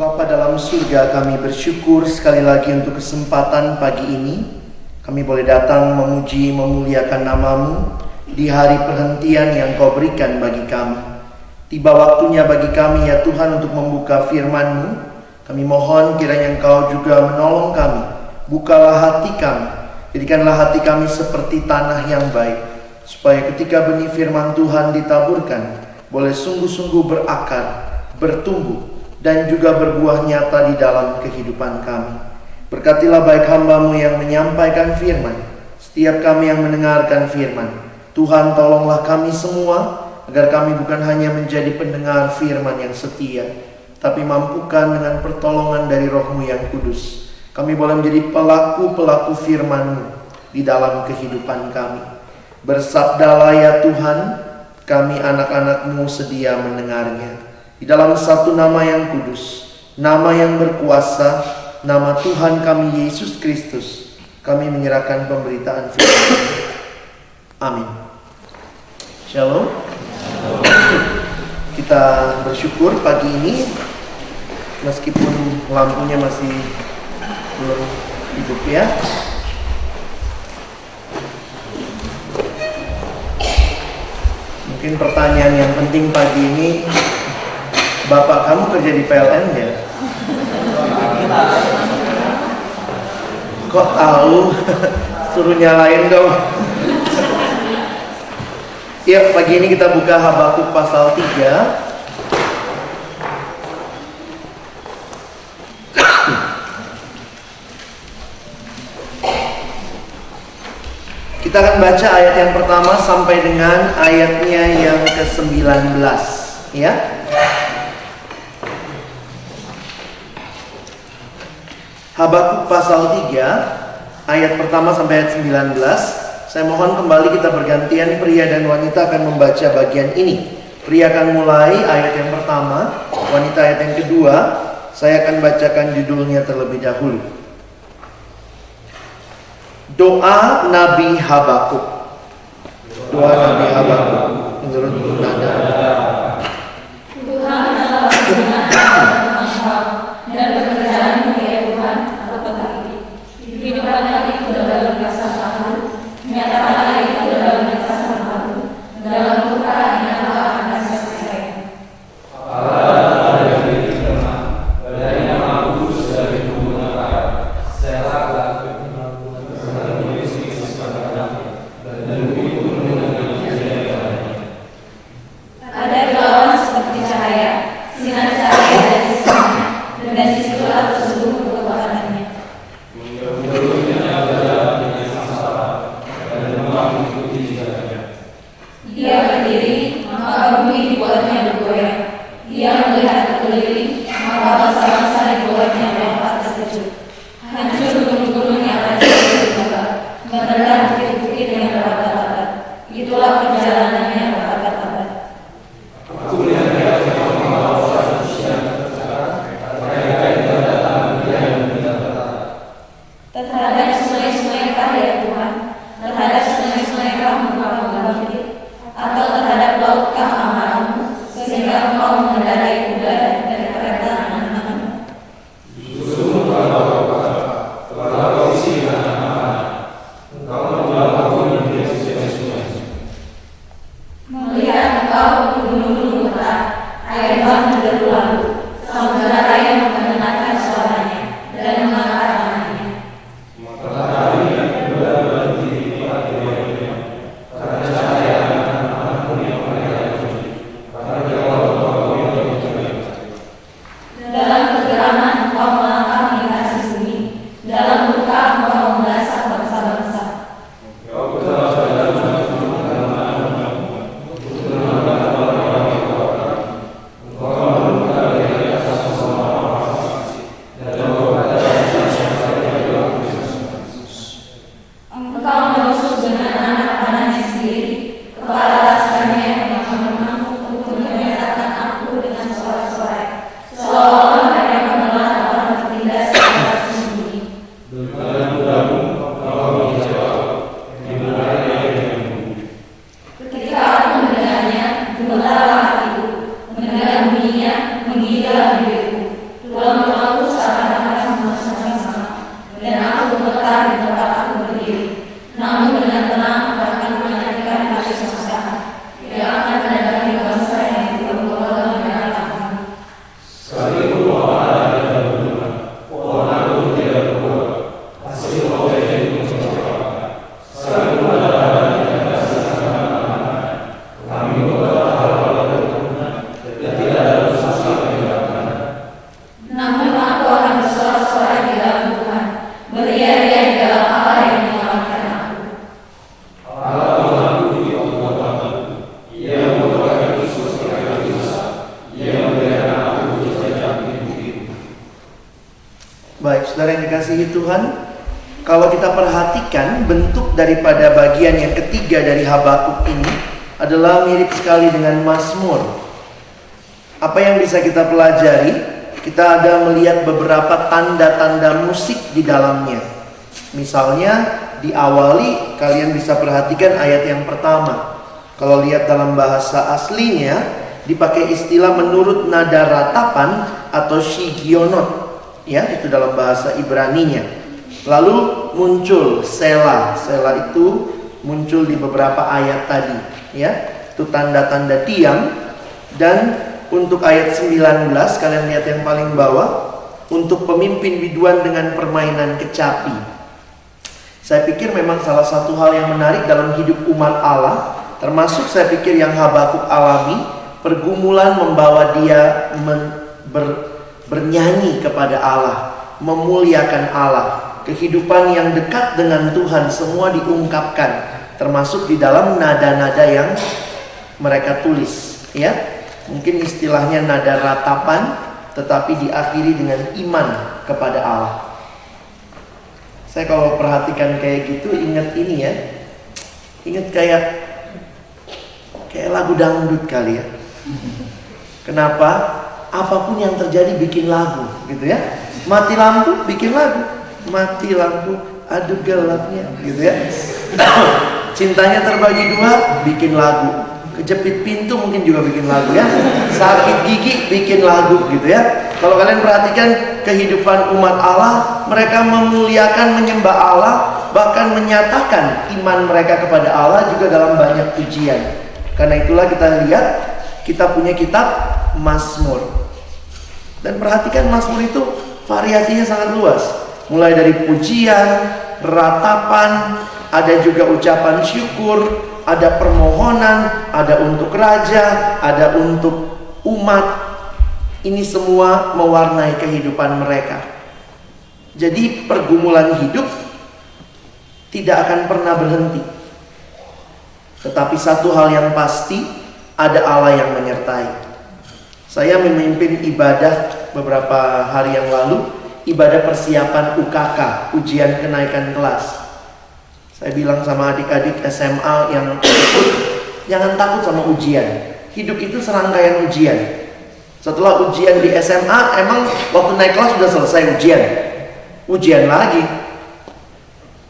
Bapa dalam surga, kami bersyukur sekali lagi untuk kesempatan pagi ini. Kami boleh datang memuji, memuliakan nama-Mu di hari perhentian yang Kau berikan bagi kami. Tiba waktunya bagi kami ya Tuhan untuk membuka firman-Mu. Kami mohon kiranya Engkau juga menolong kami. Bukalah hati kami, jadikanlah hati kami seperti tanah yang baik, supaya ketika benih firman Tuhan ditaburkan, boleh sungguh-sungguh berakar, bertumbuh, dan juga berbuah nyata di dalam kehidupan kami. Berkatilah baik hamba-Mu yang menyampaikan firman, setiap kami yang mendengarkan firman. Tuhan, tolonglah kami semua, agar kami bukan hanya menjadi pendengar firman yang setia, tapi mampukan dengan pertolongan dari Roh-Mu yang kudus, kami boleh menjadi pelaku-pelaku firman-Mu di dalam kehidupan kami. Bersabdalah ya Tuhan, kami anak-anak-Mu sedia mendengarnya. Di dalam satu nama yang kudus, nama yang berkuasa, nama Tuhan kami Yesus Kristus, kami menyerahkan pemberitaan firman. Amin. Shalom. Kita bersyukur pagi ini, meskipun lampunya masih belum hidup ya. Mungkin pertanyaan yang penting pagi ini, Bapak kamu kerja di PLN ya? Kok tahu? Suruh nyalain dong. Ya, pagi ini kita buka Habakuk pasal 3. Kita akan baca ayat yang pertama sampai dengan ayatnya yang ke-19, ya. Habakuk pasal 3 ayat pertama sampai ayat 19. Saya mohon kembali kita bergantian, pria dan wanita akan membaca bagian ini. Pria akan mulai ayat yang pertama, wanita ayat yang kedua. Saya akan bacakan judulnya terlebih dahulu. Doa Nabi Habakuk. Doa Nabi Habakuk menurut nada. Tuhan adalah dan pekerjaanmu ya Tuhan, hidupkanlah itu dalam rasa malu, nyatakanlah itu dalam rasa malu, dalam luka ingatlah akan kasih sayang. Allah dari firman, dari nama kudus dari gunung akar, selah menulis kisah dan bumi pun dengan kejadiannya. Ada kilauan seperti cahaya, sinar cahaya dari sisinya, dan disitulah tersembunyi kekuatannya. Dia berdiri, maka bumi dibuatnya bergoyang. Dia melihat keliling, maka bangsa-bangsa dibuatnya melompat terkejut. Hancur gunung-gunung yang ada di tempat, merendah bukit-bukit yang berabad-abad. Itulah perjalanannya berabad-abad. Aku melihat mereka membawa manusia mereka yang datang dan datang. Terhadap sungai-sungai kah ya Tuhan? Terhadap sungai-sungai kah engkau membangkit? Atau terhadap laut kah amarahmu, sehingga engkau mengendarai kuda dan kereta anak-anakmu? Justru kalau isi anak-anak, engkau membawaku menjadi sungai-sungai. Melihat engkau gunung-gunung besar, air bah berlalu lalu, samudera raya mendengarkan suaranya dan mengangkat tangannya. Matahari berada di tempat keduanya, karena cahaya anak-anakmu yang mereka puji, karena Allah yang berkata. Dalam kegeraman engkau melangkah melintasi bumi, dalam luka engkau membasah bangsa-bangsa. Kau telah berjalan untuk Engkau menusuk dengan anak panahnya sendiri, kepala rasanya yang mengamuk untuk menyatakan aku dengan sorak-sorai, seolah-olah mereka menelan orang tertindas di atas sembunyi. dengan mudamu kau menjawab di mana yang Ketika aku mendengarnya, gemetarlah hatiku, mendengar bunyinya menggila bibirku, tulang saudara yang dikasihi Tuhan, kalau kita perhatikan bentuk daripada bagian yang ketiga dari Habakuk ini adalah mirip sekali dengan Mazmur. Apa yang bisa kita pelajari? Kita ada melihat beberapa tanda-tanda musik di dalamnya. Misalnya diawali, kalian bisa perhatikan ayat yang pertama. Kalau lihat dalam bahasa aslinya, dipakai istilah menurut nada ratapan atau shigionot. Ya, itu dalam bahasa Ibraninya. Lalu muncul Selah. Selah itu muncul di beberapa ayat tadi. Ya, itu tanda-tanda diam. Dan untuk ayat 19, kalian lihat yang paling bawah, untuk pemimpin biduan dengan permainan kecapi. Saya pikir memang salah satu hal yang menarik dalam hidup umat Allah, termasuk saya pikir yang Habakuk alami, pergumulan membawa dia bernyanyi kepada Allah, memuliakan Allah. Kehidupan yang dekat dengan Tuhan semua diungkapkan, termasuk di dalam nada-nada yang mereka tulis. Ya, mungkin istilahnya nada ratapan, tetapi diakhiri dengan iman kepada Allah. Saya kalau perhatikan kayak gitu ingat ini ya, ingat kayak lagu dangdut kali ya. Kenapa? Apapun yang terjadi bikin lagu, gitu ya. Mati lampu bikin lagu, mati lampu aduh gelapnya, gitu ya. Cintanya terbagi dua bikin lagu, kejepit pintu mungkin juga bikin lagu ya. Sakit gigi bikin lagu, gitu ya. Kalau kalian perhatikan kehidupan umat Allah, mereka memuliakan, menyembah Allah, bahkan menyatakan iman mereka kepada Allah juga dalam banyak pujian. Karena itulah kita lihat, kita punya kitab Mazmur. Dan perhatikan Mazmur itu variasinya sangat luas. Mulai dari pujian, ratapan, ada juga ucapan syukur, ada permohonan, ada untuk raja, ada untuk umat. Ini semua mewarnai kehidupan mereka. Jadi pergumulan hidup tidak akan pernah berhenti. Tetapi satu hal yang pasti, ada Allah yang menyertai. Saya memimpin ibadah beberapa hari yang lalu, ibadah persiapan UKK, ujian kenaikan kelas. Saya bilang sama adik-adik SMA yang ikut, jangan takut sama ujian. Hidup itu serangkaian ujian. Setelah ujian di SMA, emang waktu naik kelas sudah selesai ujian. Ujian lagi.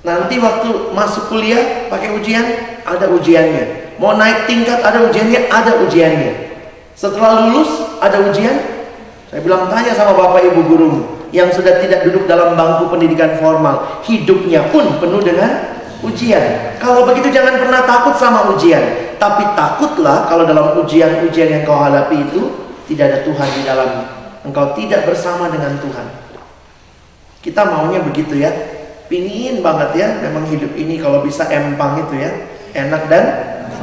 Nanti waktu masuk kuliah pakai ujian, ada ujiannya. Mau naik tingkat ada ujiannya, ada ujiannya. Setelah lulus ada ujian. Saya bilang tanya sama bapak ibu guru yang sudah tidak duduk dalam bangku pendidikan formal, hidupnya pun penuh dengan ujian. Kalau begitu jangan pernah takut sama ujian, tapi takutlah kalau dalam ujian-ujian yang kau hadapi itu tidak ada Tuhan di dalamnya. Engkau tidak bersama dengan Tuhan. Kita maunya begitu ya, pingin banget ya, memang hidup ini kalau bisa empang itu ya, enak dan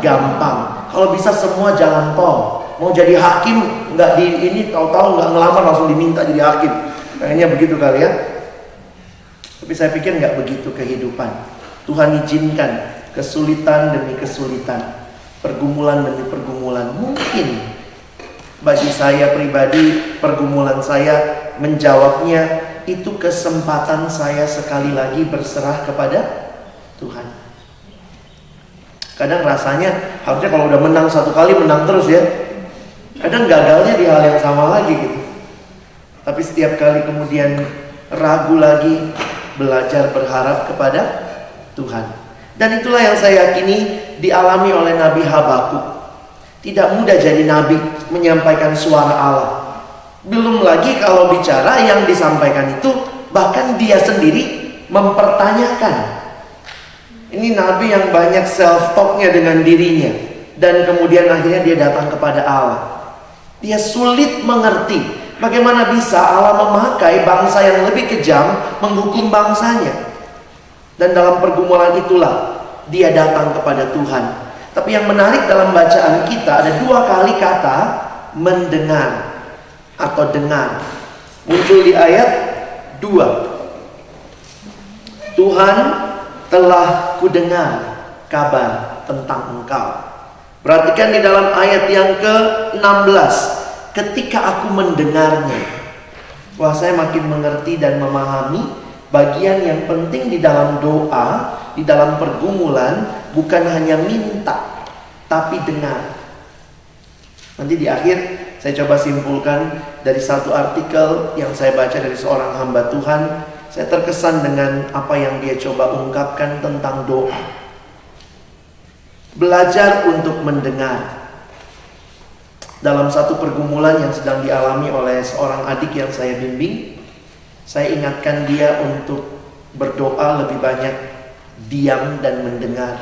gampang. Kalau bisa semua jalan tol. Mau jadi hakim nggak di ini, tahu-tahu nggak ngelamar langsung diminta jadi hakim. Kayaknya begitu kali ya. Tapi saya pikir nggak begitu kehidupan. Tuhan izinkan kesulitan demi kesulitan, pergumulan demi pergumulan. Mungkin bagi saya pribadi, pergumulan saya menjawabnya itu kesempatan saya sekali lagi berserah kepada Tuhan. Kadang rasanya harusnya kalau udah menang satu kali menang terus ya. Kadang gagalnya di hal yang sama lagi gitu. Tapi setiap kali kemudian ragu lagi, belajar berharap kepada Tuhan. Dan itulah yang saya yakini dialami oleh Nabi Habakuk. Tidak mudah jadi nabi, menyampaikan suara Allah. Belum lagi kalau bicara yang disampaikan itu bahkan dia sendiri mempertanyakan. Ini nabi yang banyak self-talknya dengan dirinya. Dan kemudian akhirnya dia datang kepada Allah. Dia sulit mengerti bagaimana bisa Allah memakai bangsa yang lebih kejam menghukum bangsanya. Dan dalam pergumulan itulah dia datang kepada Tuhan. Tapi yang menarik dalam bacaan kita ada dua kali kata mendengar atau dengar. Muncul di ayat 2. Tuhan telah kudengar kabar tentang engkau. Perhatikan di dalam ayat yang ke-16. Ketika aku mendengarnya. Wah, saya makin mengerti dan memahami bagian yang penting di dalam doa, di dalam pergumulan, bukan hanya minta, tapi dengar. Nanti di akhir saya coba simpulkan dari satu artikel yang saya baca dari seorang hamba Tuhan. Saya terkesan dengan apa yang dia coba ungkapkan tentang doa. Belajar untuk mendengar. Dalam satu pergumulan yang sedang dialami oleh seorang adik yang saya bimbing, saya ingatkan dia untuk berdoa lebih banyak diam dan mendengar,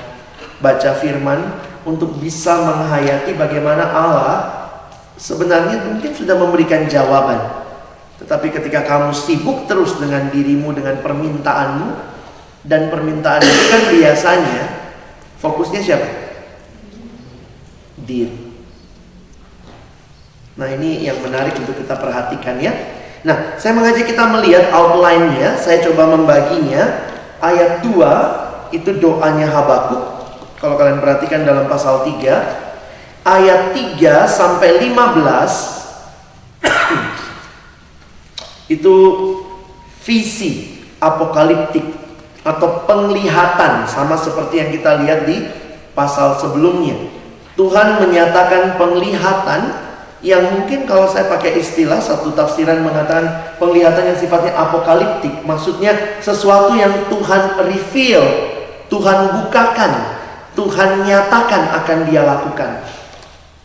baca firman, untuk bisa menghayati bagaimana Allah sebenarnya mungkin sudah memberikan jawaban. Tetapi ketika kamu sibuk terus dengan dirimu, dengan permintaanmu, dan permintaan itu kan biasanya fokusnya siapa? Diri. Nah, ini yang menarik untuk kita perhatikan ya. Nah, saya mengajak kita melihat outline-nya. Saya coba membaginya. Ayat 2 itu doanya Habakuk. Kalau kalian perhatikan dalam pasal 3, ayat 3 sampai 15 itu visi apokaliptik atau penglihatan, sama seperti yang kita lihat di pasal sebelumnya. Tuhan menyatakan penglihatan yang mungkin kalau saya pakai istilah, satu tafsiran mengatakan penglihatan yang sifatnya apokaliptik. Maksudnya sesuatu yang Tuhan reveal, Tuhan bukakan, Tuhan nyatakan akan dia lakukan.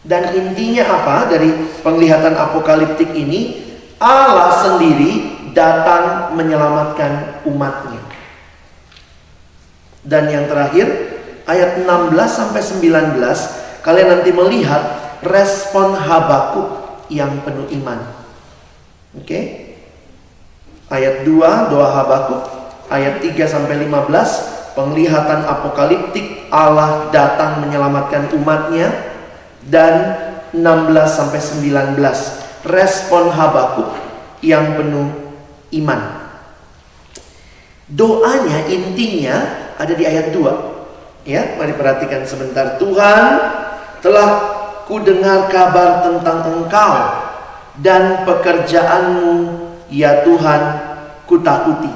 Dan intinya apa dari penglihatan apokaliptik ini? Allah sendiri datang menyelamatkan umatnya. Dan yang terakhir, ayat 16 sampai 19, kalian nanti melihat respon Habakuk yang penuh iman. Oke? Ayat 2 doa Habakuk, ayat 3 sampai 15 penglihatan apokaliptik, Allah datang menyelamatkan umatnya, dan 16 sampai 19 respon Habakuk yang penuh iman. Doanya intinya ada di ayat 2. Ya, mari perhatikan sebentar. Tuhan, telah ku dengar kabar tentang Engkau dan pekerjaanmu, ya Tuhan, ku takuti.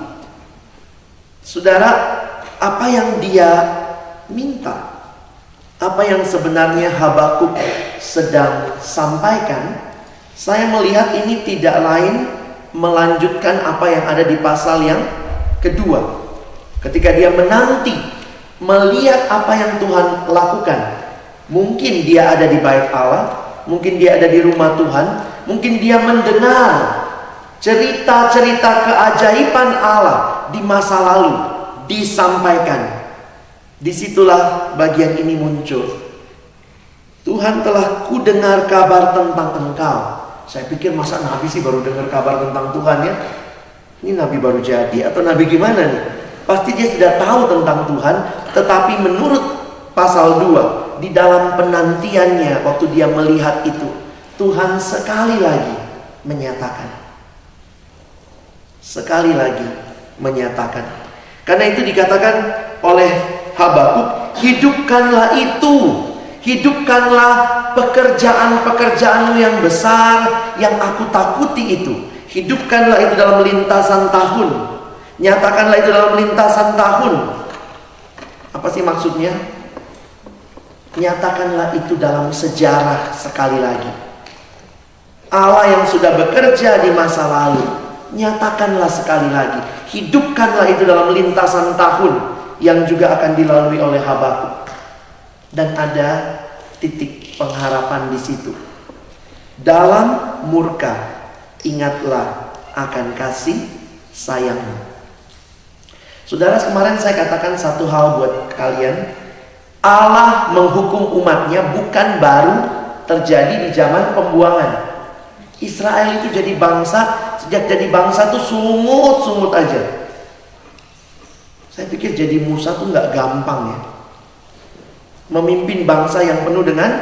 Saudara, apa yang dia minta, apa yang sebenarnya Habakuk sedang sampaikan, saya melihat ini tidak lain melanjutkan apa yang ada di pasal yang kedua. Ketika dia menanti, melihat apa yang Tuhan lakukan. Mungkin dia ada di bait Allah, mungkin dia ada di rumah Tuhan, mungkin dia mendengar cerita-cerita keajaiban Allah di masa lalu disampaikan. Disitulah bagian ini muncul. Tuhan, telah ku dengar kabar tentang Engkau. Saya pikir masa Nabi sih baru dengar kabar tentang Tuhan ya? Ini Nabi baru jadi atau Nabi gimana nih? Pasti dia sudah tahu tentang Tuhan. Tetapi menurut pasal 2, di dalam penantiannya waktu dia melihat itu, Tuhan sekali lagi menyatakan. Sekali lagi menyatakan. Karena itu dikatakan oleh Habakuk, hidupkanlah itu. Hidupkanlah pekerjaan-pekerjaanmu yang besar, yang aku takuti itu. Hidupkanlah itu dalam lintasan tahun. Nyatakanlah itu dalam lintasan tahun. Apa sih maksudnya? Nyatakanlah itu dalam sejarah sekali lagi. Allah yang sudah bekerja di masa lalu, nyatakanlah sekali lagi. Hidupkanlah itu dalam lintasan tahun yang juga akan dilalui oleh Habakuk. Dan ada titik pengharapan di situ. Dalam murka, ingatlah akan kasih sayangmu. Saudara, kemarin saya katakan satu hal buat kalian. Allah menghukum umatnya bukan baru terjadi di zaman pembuangan. Israel itu jadi bangsa, sejak jadi bangsa tuh sungut-sungut aja. Saya pikir jadi Musa tuh gak gampang ya. Memimpin bangsa yang penuh dengan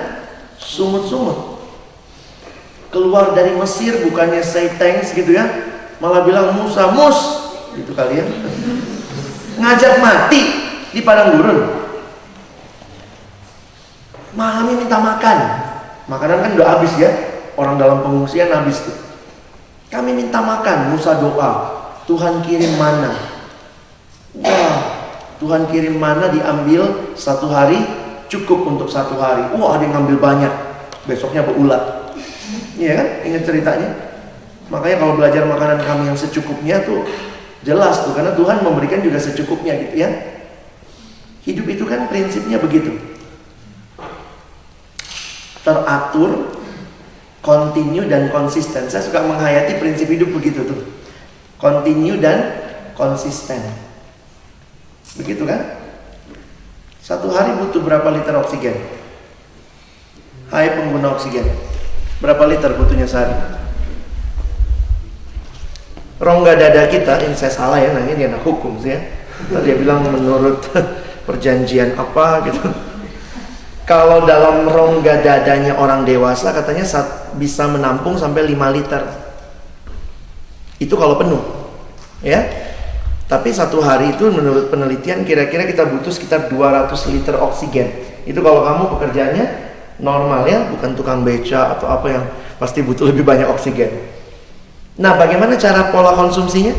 sungut-sungut. Keluar dari Mesir bukannya say thanks gitu ya, malah bilang Musa, mus gitu kalian. Ngajak mati di padang gurun. Malamnya minta makan. Makanan kan udah habis ya. Orang dalam pengungsian habis tuh. Kami minta makan, Musa doa, Tuhan kirim mana. Wah, Tuhan kirim mana diambil 1 hari, cukup untuk 1 hari. Wah, ada yang ngambil banyak, besoknya berulat. Iya kan, ingat ceritanya. Makanya kalau belajar makanan kami yang secukupnya tuh jelas tuh, karena Tuhan memberikan juga secukupnya gitu ya. Hidup itu kan prinsipnya begitu, teratur, continue dan konsisten. Saya suka menghayati prinsip hidup begitu tuh, continue dan konsisten. Begitu kan? 1 hari butuh berapa liter oksigen? Hai pengguna oksigen, berapa liter butuhnya sehari? Rongga dada kita, ini saya salah ya, nanya dia anak hukum sih ya. Tadi dia bilang menurut perjanjian apa gitu. Kalau dalam rongga dadanya orang dewasa katanya bisa menampung sampai 5 liter. Itu kalau penuh ya. Tapi 1 hari itu menurut penelitian kira-kira kita butuh sekitar 200 liter oksigen. Itu kalau kamu pekerjaannya normal ya, bukan tukang beca atau apa yang pasti butuh lebih banyak oksigen. Nah, bagaimana cara pola konsumsinya?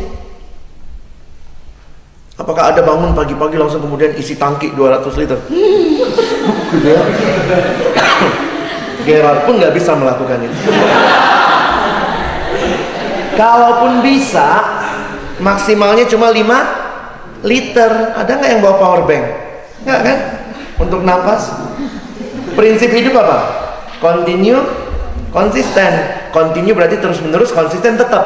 Apakah ada bangun pagi-pagi langsung kemudian isi tangki 200 liter? Gitu ya. Gerard pun nggak bisa melakukan itu. Kalaupun bisa, maksimalnya cuma 5 liter. Ada nggak yang bawa power bank? Nggak kan? Untuk napas. Prinsip hidup apa? Continue, konsisten. Continue berarti terus-menerus, konsisten tetap.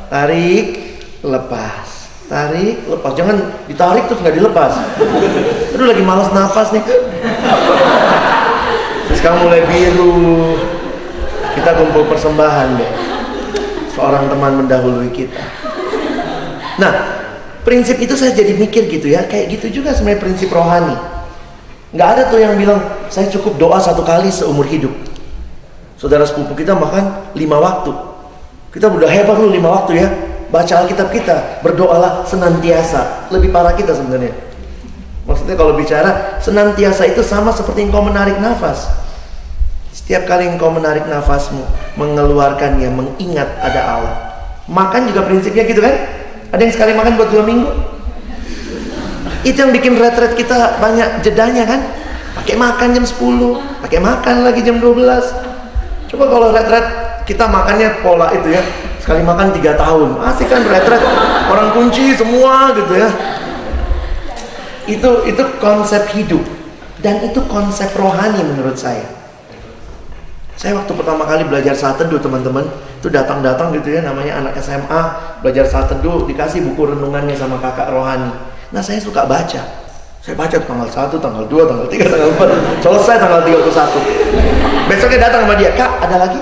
Tarik, lepas. Tarik, lepas. Jangan ditarik terus nggak dilepas. Aduh, lagi malas napas nih. Terus kamu mulai biru. Kita kumpul persembahan deh. Seorang teman mendahului kita. Nah, prinsip itu saya jadi mikir gitu ya. Kayak gitu juga sebenarnya prinsip rohani. Nggak ada tuh yang bilang saya cukup doa 1 kali seumur hidup. Saudara sepupu kita makan 5 waktu. Kita udah hebat lu 5 waktu ya. Baca Alkitab kita, berdoalah senantiasa. Lebih parah kita sebenarnya. Maksudnya kalau bicara senantiasa itu sama seperti engkau menarik nafas. Setiap kali engkau menarik nafasmu, mengeluarkannya, mengingat ada Allah. Makan juga prinsipnya gitu kan? Ada yang sekali makan buat 2 minggu. Itu yang bikin retret kita banyak jedanya kan? Pakai makan jam 10, pakai makan lagi jam 12. Coba kalau retret kita makannya pola itu ya, sekali makan 3 tahun, asik kan retret, orang kunci semua gitu ya. Itu konsep hidup dan itu konsep rohani menurut saya. Saya waktu pertama kali belajar saat teduh teman-teman, itu datang gitu ya, namanya anak SMA belajar saat teduh, dikasih buku renungannya sama kakak rohani. Nah saya suka baca. Saya baca tanggal 1, tanggal 2, tanggal 3, tanggal 4. Selesai tanggal 31. Besoknya datang sama dia, Kak, ada lagi?